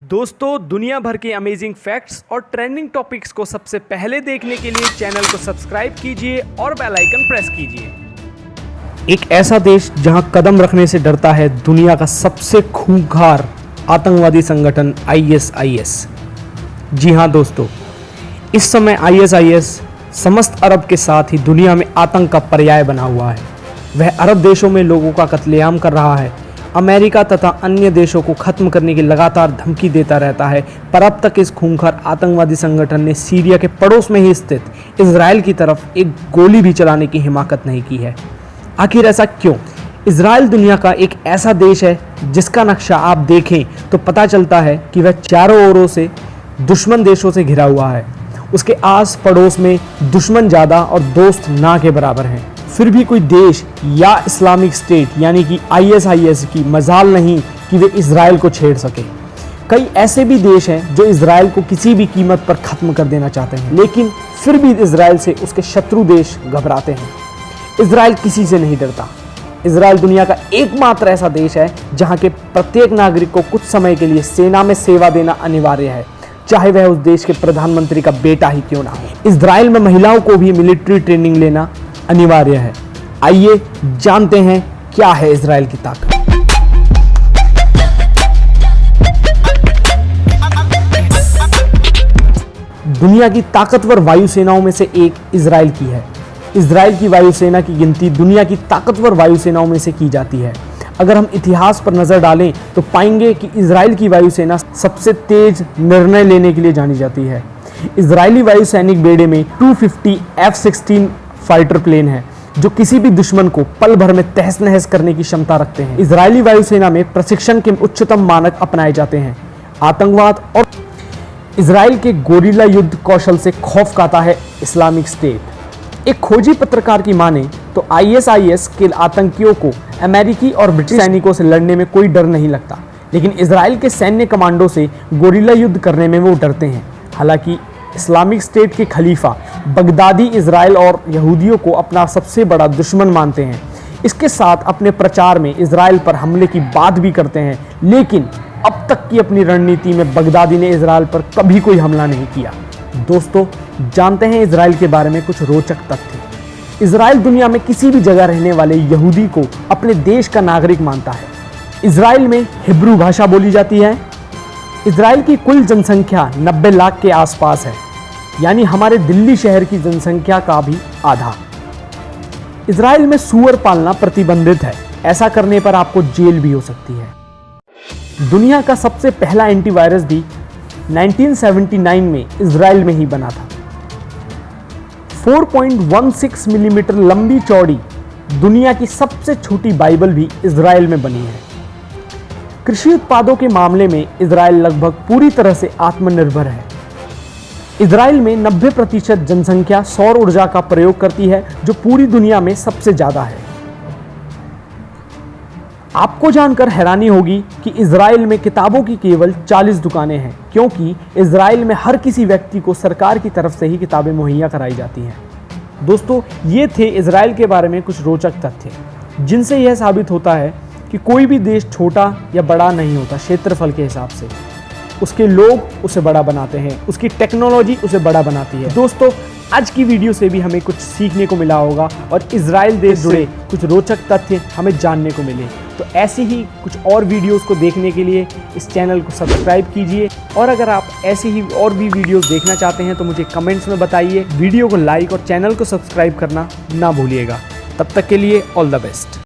दोस्तों, दुनिया भर के अमेजिंग फैक्ट्स और ट्रेंडिंग टॉपिक्स को सबसे पहले देखने के लिए चैनल को सब्सक्राइब कीजिए और बेल आइकन प्रेस कीजिए। एक ऐसा देश जहां कदम रखने से डरता है दुनिया का सबसे खूंखार आतंकवादी संगठन ISIS। जी हां दोस्तों, इस समय ISIS समस्त अरब के साथ ही दुनिया में आतंक का पर्याय बना हुआ है। वह अरब देशों में लोगों का कत्लेआम कर रहा है, अमेरिका तथा अन्य देशों को खत्म करने की लगातार धमकी देता रहता है। पर अब तक इस खूंखार आतंकवादी संगठन ने सीरिया के पड़ोस में ही स्थित इजराइल की तरफ एक गोली भी चलाने की हिम्मत नहीं की है। आखिर ऐसा क्यों? इजराइल दुनिया का एक ऐसा देश है जिसका नक्शा आप देखें तो पता चलता है कि वह चारों ओरों से दुश्मन देशों से घिरा हुआ है। उसके आस पड़ोस में दुश्मन ज़्यादा और दोस्त ना के बराबर हैं। फिर भी कोई देश या इस्लामिक स्टेट यानी कि ISIS की मजाल नहीं कि वे इजराइल को छेड़ सके। कई ऐसे भी देश हैं जो इजराइल को किसी भी कीमत पर ख़त्म कर देना चाहते हैं, लेकिन फिर भी इजराइल से उसके शत्रु देश घबराते हैं। इजराइल किसी से नहीं डरता। इजराइल दुनिया का एकमात्र ऐसा देश है जहां के प्रत्येक नागरिक को कुछ समय के लिए सेना में सेवा देना अनिवार्य है, चाहे वह उस देश के प्रधानमंत्री का बेटा ही क्यों ना हो। इजराइल में महिलाओं को भी मिलिट्री ट्रेनिंग लेना अनिवार्य है। आइए जानते हैं क्या है इजराइल की ताकत। दुनिया की ताकतवर वायुसेनाओं में से एक इजराइल की है। इजराइल की वायुसेना की गिनती दुनिया की ताकतवर वायुसेनाओं में से की जाती है। अगर हम इतिहास पर नजर डालें तो पाएंगे कि इजराइल की वायुसेना सबसे तेज निर्णय लेने के लिए जानी जाती है। इजरायली वायुसैनिक बेड़े में 250 F-16 फाइटर प्लेन है जो किसी भी दुश्मन को पल भर में तहस नहस करने की क्षमता रखते हैं। इजरायली वायुसेना में प्रशिक्षण के उच्चतम मानक अपनाए जाते हैं। आतंकवाद और इजराइल के गोरिल्ला युद्ध कौशल से खौफ खाता है इस्लामिक स्टेट। एक खोजी पत्रकार की माने तो ISIS के आतंकियों को अमेरिकी और ब्रिटिश सैनिकों से लड़ने में कोई डर नहीं लगता, लेकिन इजराइल के सैन्य कमांडो से गोरिल्ला युद्ध करने में वो डरते हैं। हालांकि इस्लामिक स्टेट के खलीफा बगदादी इजराइल और यहूदियों को अपना सबसे बड़ा दुश्मन मानते हैं। इसके साथ अपने प्रचार में इजराइल पर हमले की बात भी करते हैं, लेकिन अब तक की अपनी रणनीति में बगदादी ने इजराइल पर कभी कोई हमला नहीं किया। दोस्तों, जानते हैं इजराइल के बारे में कुछ रोचक तथ्य। इजराइल दुनिया में किसी भी जगह रहने वाले यहूदी को अपने देश का नागरिक मानता है। इजराइल में हिब्रू भाषा बोली जाती है। इजराइल की कुल जनसंख्या 90 लाख के आसपास है, यानी हमारे दिल्ली शहर की जनसंख्या का भी आधा। इजराइल में सूअर पालना प्रतिबंधित है। ऐसा करने पर आपको जेल भी हो सकती है। दुनिया का सबसे पहला एंटीवायरस भी 1979 में इजराइल में ही बना था। 4.16 मिलीमीटर लंबी चौड़ी दुनिया की सबसे छोटी बाइबल भी इजराइल में बनी है। कृषि उत्पादों के मामले में इजराइल लगभग पूरी तरह से आत्मनिर्भर है। इजराइल में 90% जनसंख्या सौर ऊर्जा का प्रयोग करती है, जो पूरी दुनिया में सबसे ज्यादा है। आपको जानकर हैरानी होगी कि इजराइल में किताबों की केवल 40 दुकानें हैं, क्योंकि इजराइल में हर किसी व्यक्ति को सरकार की तरफ से ही किताबें मुहैया कराई जाती हैं। दोस्तों, ये थे इजराइल के बारे में कुछ रोचक तथ्य, जिनसे यह साबित होता है कि कोई भी देश छोटा या बड़ा नहीं होता क्षेत्रफल के हिसाब से। उसके लोग उसे बड़ा बनाते हैं, उसकी टेक्नोलॉजी उसे बड़ा बनाती है। दोस्तों, आज की वीडियो से भी हमें कुछ सीखने को मिला होगा और इजराइल देश जुड़े कुछ रोचक तथ्य हमें जानने को मिले। तो ऐसी ही कुछ और वीडियोस को देखने के लिए इस चैनल को सब्सक्राइब कीजिए, और अगर आप ऐसी ही और भी वीडियोस देखना चाहते हैं तो मुझे कमेंट्स में बताइए। वीडियो को लाइक और चैनल को सब्सक्राइब करना ना भूलिएगा। तब तक के लिए ऑल द बेस्ट।